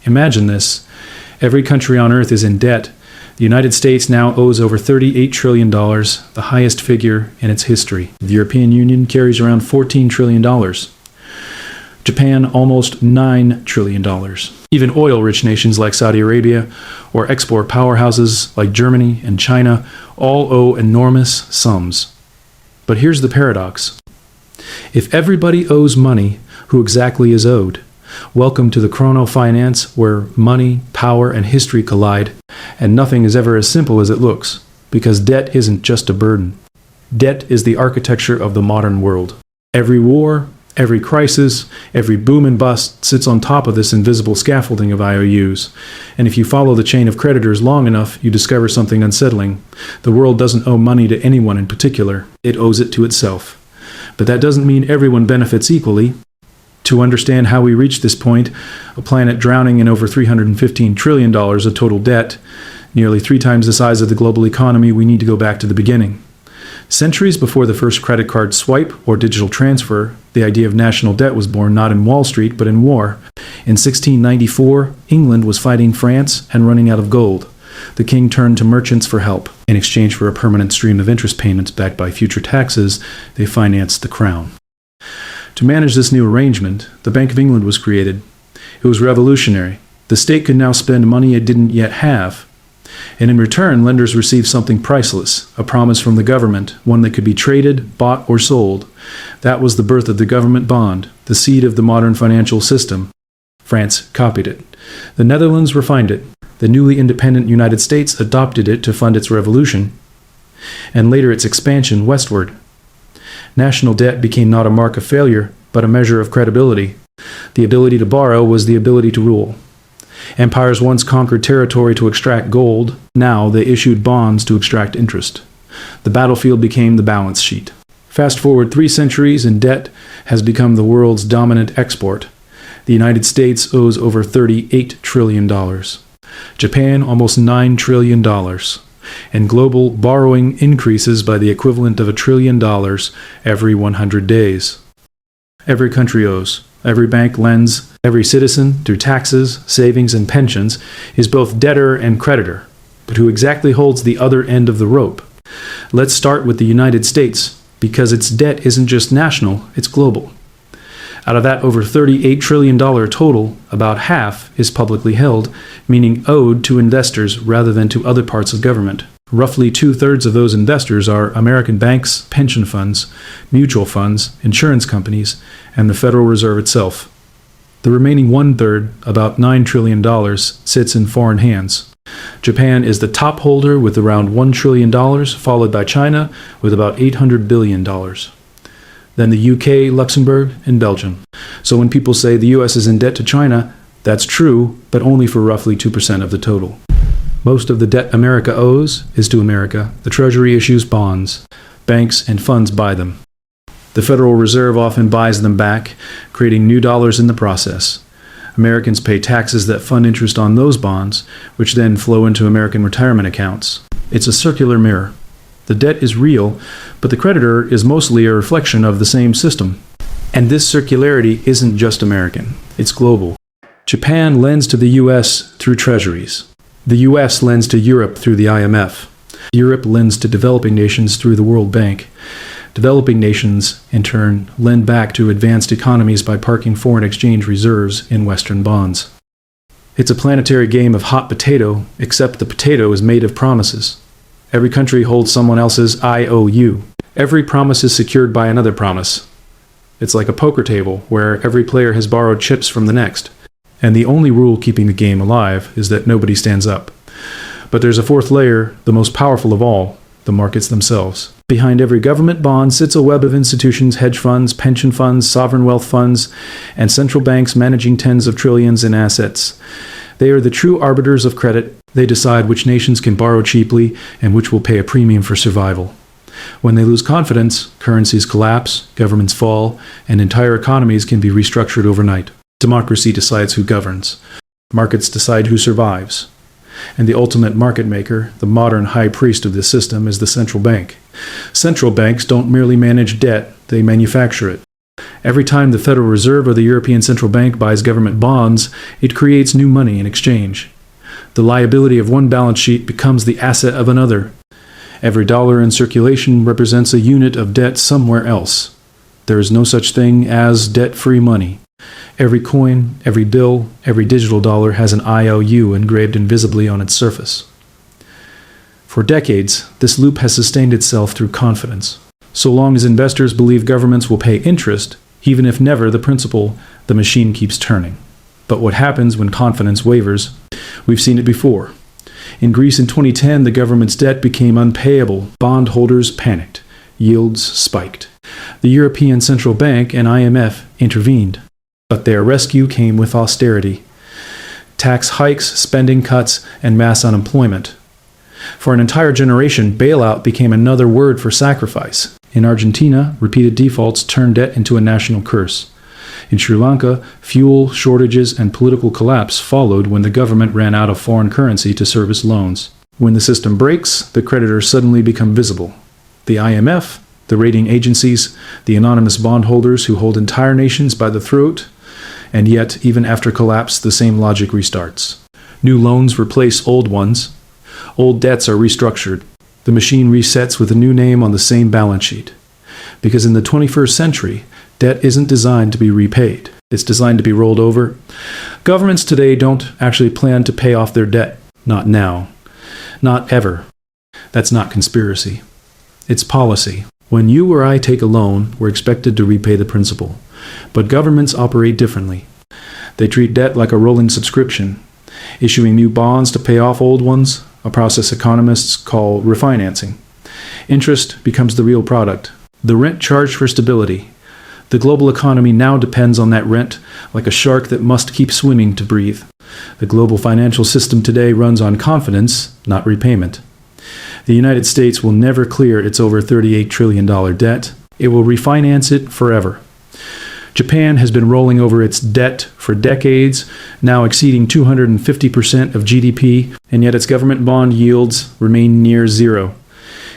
Imagine this. Every country on earth is in debt. The United States now owes over $38 trillion, the highest figure in its history. The European Union carries around $14 trillion. Japan almost $9 trillion. Even oil-rich nations like Saudi Arabia or export powerhouses like Germany and China all owe enormous sums. But here's the paradox. If everybody owes money, who exactly is owed? Welcome to the Chrono Finance, where money, power, and history collide, and nothing is ever as simple as it looks, because debt isn't just a burden. Debt is the architecture of the modern world. Every war, every crisis, every boom and bust sits on top of this invisible scaffolding of IOUs. And if you follow the chain of creditors long enough, you discover something unsettling. The world doesn't owe money to anyone in particular. It owes it to itself. But that doesn't mean everyone benefits equally. To understand how we reach this point, a planet drowning in over $315 trillion of total debt, nearly 3 times the size of the global economy, we need to go back to the beginning. Centuries before the first credit card swipe or digital transfer, the idea of national debt was born not in Wall Street, but in war. In 1694, England was fighting France and running out of gold. The king turned to merchants for help. In exchange for a permanent stream of interest payments backed by future taxes, they financed the crown. To manage this new arrangement, the Bank of England was created. It was revolutionary. The state could now spend money it didn't yet have. And in return, lenders received something priceless, a promise from the government, one that could be traded, bought, or sold. That was the birth of the government bond, the seed of the modern financial system. France copied it. The Netherlands refined it. The newly independent United States adopted it to fund its revolution, and later its expansion westward. National debt became not a mark of failure, but a measure of credibility. The ability to borrow was the ability to rule. Empires once conquered territory to extract gold. Now they issued bonds to extract interest. The battlefield became the balance sheet. Fast forward 3 centuries and debt has become the world's dominant export. The United States owes over $38 trillion. Japan almost $9 trillion. And global borrowing increases by the equivalent of $1 trillion every 100 days. Every country owes. Every bank lends. Every citizen, through taxes, savings, and pensions, is both debtor and creditor. But who exactly holds the other end of the rope? Let's start with the United States, because its debt isn't just national, it's global. Out of that over $38 trillion total, about half is publicly held, meaning owed to investors rather than to other parts of government. Roughly 2/3 of those investors are American banks, pension funds, mutual funds, insurance companies, and the Federal Reserve itself. The remaining 1/3, about $9 trillion, sits in foreign hands. Japan is the top holder with around $1 trillion, followed by China with about $800 billion. Then the UK, Luxembourg, and Belgium. So when people say the US is in debt to China, that's true, but only for roughly 2% of the total. Most of the debt America owes is to America. The Treasury issues bonds. Banks and funds buy them. The Federal Reserve often buys them back, creating new dollars in the process. Americans pay taxes that fund interest on those bonds, which then flow into American retirement accounts. It's a circular mirror. The debt is real, but the creditor is mostly a reflection of the same system. And this circularity isn't just American, it's global. Japan lends to the US through Treasuries. The US lends to Europe through the IMF. Europe lends to developing nations through the World Bank. Developing nations, in turn, lend back to advanced economies by parking foreign exchange reserves in Western bonds. It's a planetary game of hot potato, except the potato is made of promises. Every country holds someone else's IOU. Every promise is secured by another promise. It's like a poker table, where every player has borrowed chips from the next. And the only rule keeping the game alive is that nobody stands up. But there's a 4th layer, the most powerful of all, the markets themselves. Behind every government bond sits a web of institutions, hedge funds, pension funds, sovereign wealth funds, and central banks managing tens of trillions in assets. They are the true arbiters of credit. They decide which nations can borrow cheaply and which will pay a premium for survival. When they lose confidence, currencies collapse, governments fall, and entire economies can be restructured overnight. Democracy decides who governs. Markets decide who survives. And the ultimate market maker, the modern high priest of this system, is the central bank. Central banks don't merely manage debt, they manufacture it. Every time the Federal Reserve or the European Central Bank buys government bonds, it creates new money in exchange. The liability of one balance sheet becomes the asset of another. Every dollar in circulation represents a unit of debt somewhere else. There is no such thing as debt-free money. Every coin, every bill, every digital dollar has an IOU engraved invisibly on its surface. For decades, this loop has sustained itself through confidence. So long as investors believe governments will pay interest, even if never the principal, the machine keeps turning. But what happens when confidence wavers? We've seen it before. In Greece in 2010, the government's debt became unpayable. Bondholders panicked. Yields spiked. The European Central Bank and IMF intervened. But their rescue came with austerity. Tax hikes, spending cuts, and mass unemployment. For an entire generation, bailout became another word for sacrifice. In Argentina, repeated defaults turned debt into a national curse. In Sri Lanka, fuel shortages and political collapse followed when the government ran out of foreign currency to service loans. When the system breaks, the creditors suddenly become visible. The IMF, the rating agencies, the anonymous bondholders who hold entire nations by the throat, and yet, even after collapse, the same logic restarts. New loans replace old ones. Old debts are restructured. The machine resets with a new name on the same balance sheet. Because in the 21st century, debt isn't designed to be repaid. It's designed to be rolled over. Governments today don't actually plan to pay off their debt. Not now. Not ever. That's not conspiracy. It's policy. When you or I take a loan, we're expected to repay the principal. But governments operate differently. They treat debt like a rolling subscription, issuing new bonds to pay off old ones, a process economists call refinancing. Interest becomes the real product, the rent charged for stability. The global economy now depends on that rent like a shark that must keep swimming to breathe. The global financial system today runs on confidence, not repayment. The United States will never clear its over $38 trillion debt. It will refinance it forever. Japan has been rolling over its debt for decades, now exceeding 250% of GDP, and yet its government bond yields remain near zero.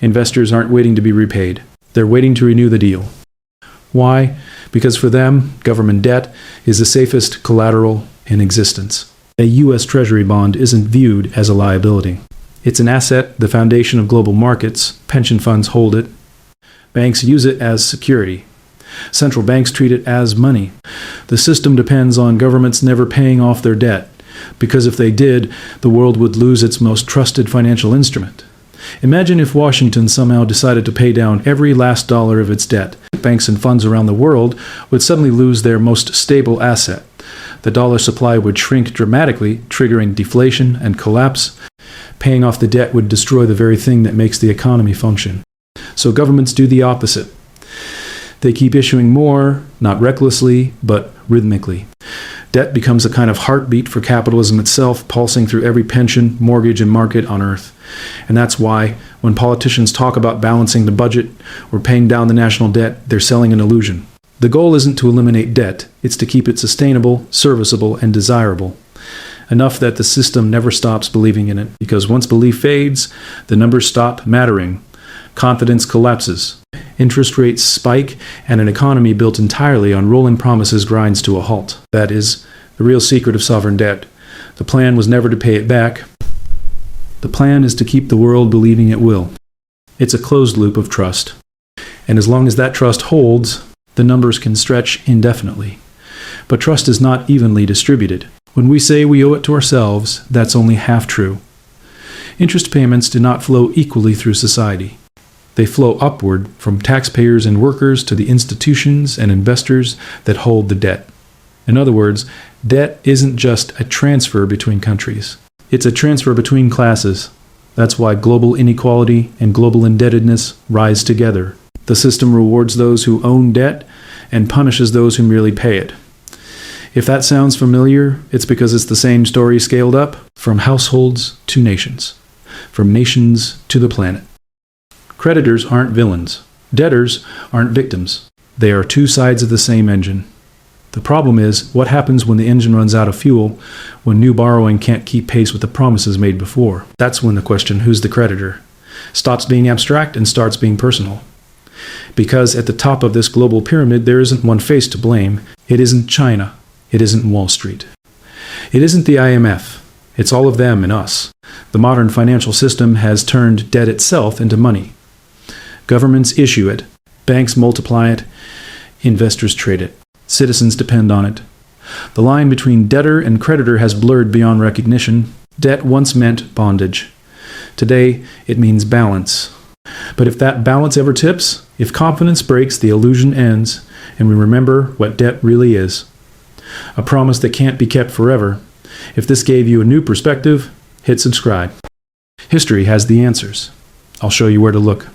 Investors aren't waiting to be repaid. They're waiting to renew the deal. Why? Because for them, government debt is the safest collateral in existence. A US Treasury bond isn't viewed as a liability. It's an asset, the foundation of global markets. Pension funds hold it. Banks use it as security. Central banks treat it as money. The system depends on governments never paying off their debt, because if they did, the world would lose its most trusted financial instrument. Imagine if Washington somehow decided to pay down every last dollar of its debt. Banks and funds around the world would suddenly lose their most stable asset. The dollar supply would shrink dramatically, triggering deflation and collapse. Paying off the debt would destroy the very thing that makes the economy function. So governments do the opposite. They keep issuing more, not recklessly, but rhythmically. Debt becomes a kind of heartbeat for capitalism itself, pulsing through every pension, mortgage, and market on Earth. And that's why, when politicians talk about balancing the budget or paying down the national debt, they're selling an illusion. The goal isn't to eliminate debt, it's to keep it sustainable, serviceable, and desirable. Enough that the system never stops believing in it, because once belief fades, the numbers stop mattering. Confidence collapses. Interest rates spike, and an economy built entirely on rolling promises grinds to a halt. That is the real secret of sovereign debt. The plan was never to pay it back. The plan is to keep the world believing it will. It's a closed loop of trust. And as long as that trust holds, the numbers can stretch indefinitely. But trust is not evenly distributed. When we say we owe it to ourselves, that's only half true. Interest payments do not flow equally through society. They flow upward from taxpayers and workers to the institutions and investors that hold the debt. In other words, debt isn't just a transfer between countries. It's a transfer between classes. That's why global inequality and global indebtedness rise together. The system rewards those who own debt and punishes those who merely pay it. If that sounds familiar, it's because it's the same story scaled up from households to nations, from nations to the planet. Creditors aren't villains. Debtors aren't victims. They are two sides of the same engine. The problem is, what happens when the engine runs out of fuel, when new borrowing can't keep pace with the promises made before? That's when the question, who's the creditor, stops being abstract and starts being personal. Because at the top of this global pyramid, there isn't one face to blame. It isn't China. It isn't Wall Street. It isn't the IMF. It's all of them and us. The modern financial system has turned debt itself into money. Governments issue it. Banks multiply it. Investors trade it. Citizens depend on it. The line between debtor and creditor has blurred beyond recognition. Debt once meant bondage. Today, it means balance. But if that balance ever tips, if confidence breaks, the illusion ends, and we remember what debt really is. A promise that can't be kept forever. If this gave you a new perspective, hit subscribe. History has the answers. I'll show you where to look.